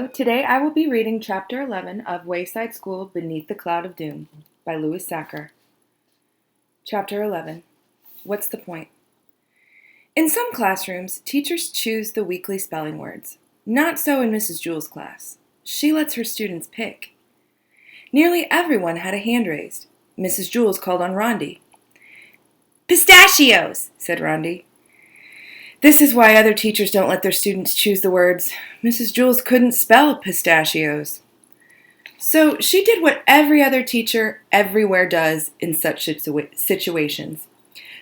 Hello, today I will be reading Chapter 11 of Wayside School Beneath the Cloud of Doom by Louis Sachar. Chapter 11. What's the point? In some classrooms, teachers choose the weekly spelling words. Not so in Mrs. Jewell's class. She lets her students pick. Nearly everyone had a hand raised. Mrs. Jewell called on Rondi. "Pistachios," said Rondi. This is why other teachers don't let their students choose the words. Mrs. Jewell couldn't spell pistachios. So she did what every other teacher everywhere does in such situations.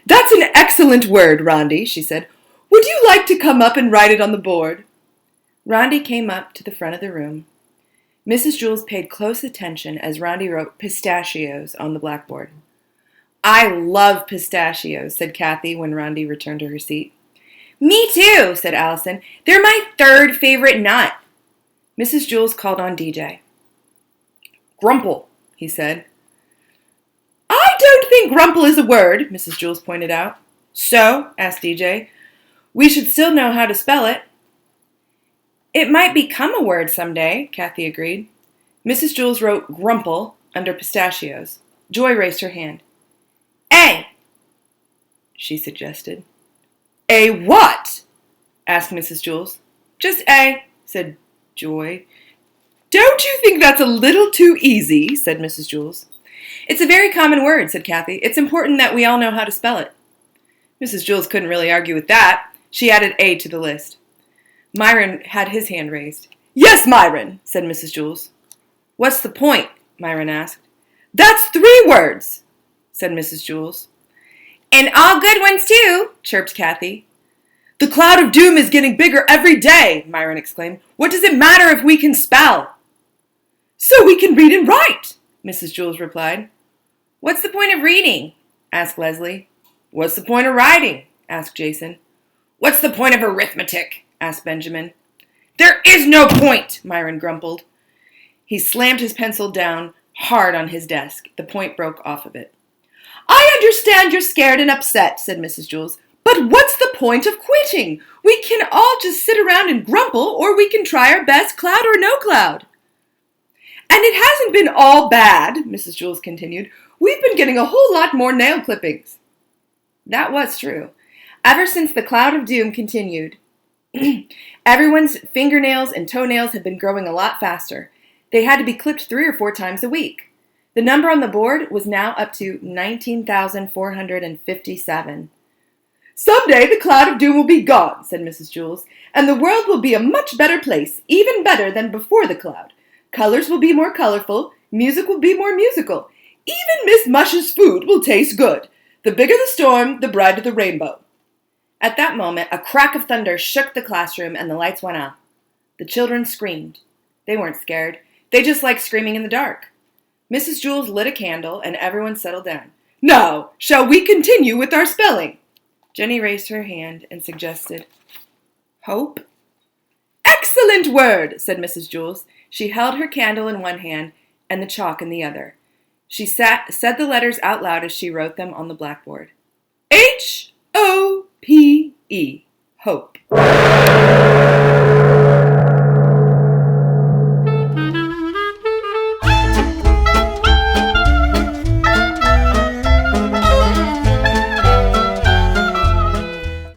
"That's an excellent word, Rondi," she said. "Would you like to come up and write it on the board?" Rondi came up to the front of the room. Mrs. Jewell paid close attention as Rondi wrote pistachios on the blackboard. "I love pistachios," said Kathy when Rondi returned to her seat. "Me too," said Allison. "They're my third favorite nut." Mrs. Jewell called on DJ. "Grumple," he said. "I don't think grumple is a word," Mrs. Jewell pointed out. "So," asked DJ, "we should still know how to spell it." "It might become a word someday," Kathy agreed. Mrs. Jewell wrote grumple under pistachios. Joy raised her hand. "A," she suggested. "A what?" asked Mrs. Jewell. "Just A," said Joy. "Don't you think that's a little too easy?" said Mrs. Jewell. "It's a very common word," said Kathy. "It's important that we all know how to spell it." Mrs. Jewell couldn't really argue with that. She added A to the list. Myron had his hand raised. "Yes, Myron," said Mrs. Jewell. "What's the point?" Myron asked. "That's 3 words," said Mrs. Jewell. "And all good ones too," chirped Kathy. "The cloud of doom is getting bigger every day," Myron exclaimed. "What does it matter if we can spell?" "So we can read and write," Mrs. Jewell replied. "What's the point of reading?" asked Leslie. "What's the point of writing?" asked Jason. "What's the point of arithmetic?" asked Benjamin. "There is no point," Myron grumbled. He slammed his pencil down hard on his desk. The point broke off of it. "I understand you're scared and upset," said Mrs. Jewell. "But what's the point of quitting? We can all just sit around and grumble, or we can try our best, cloud or no cloud." "And it hasn't been all bad," Mrs. Jewell continued. "We've been getting a whole lot more nail clippings." That was true. Ever since the cloud of doom continued, everyone's fingernails and toenails had been growing a lot faster. They had to be clipped 3 or 4 times a week. The number on the board was now up to 19,457. "Someday the cloud of doom will be gone," said Mrs. Jewell, "and the world will be a much better place, even better than before the cloud. Colors will be more colorful, music will be more musical. Even Miss Mush's food will taste good. The bigger the storm, the brighter the rainbow." At that moment, a crack of thunder shook the classroom and the lights went out. The children screamed. They weren't scared. They just liked screaming in the dark. Mrs. Jewell lit a candle and everyone settled down. "Now, shall we continue with our spelling?" Jenny raised her hand and suggested, "Hope." "Excellent word," said Mrs. Jewell. She held her candle in one hand and the chalk in the other. She said the letters out loud as she wrote them on the blackboard. H-O-P-E. Hope.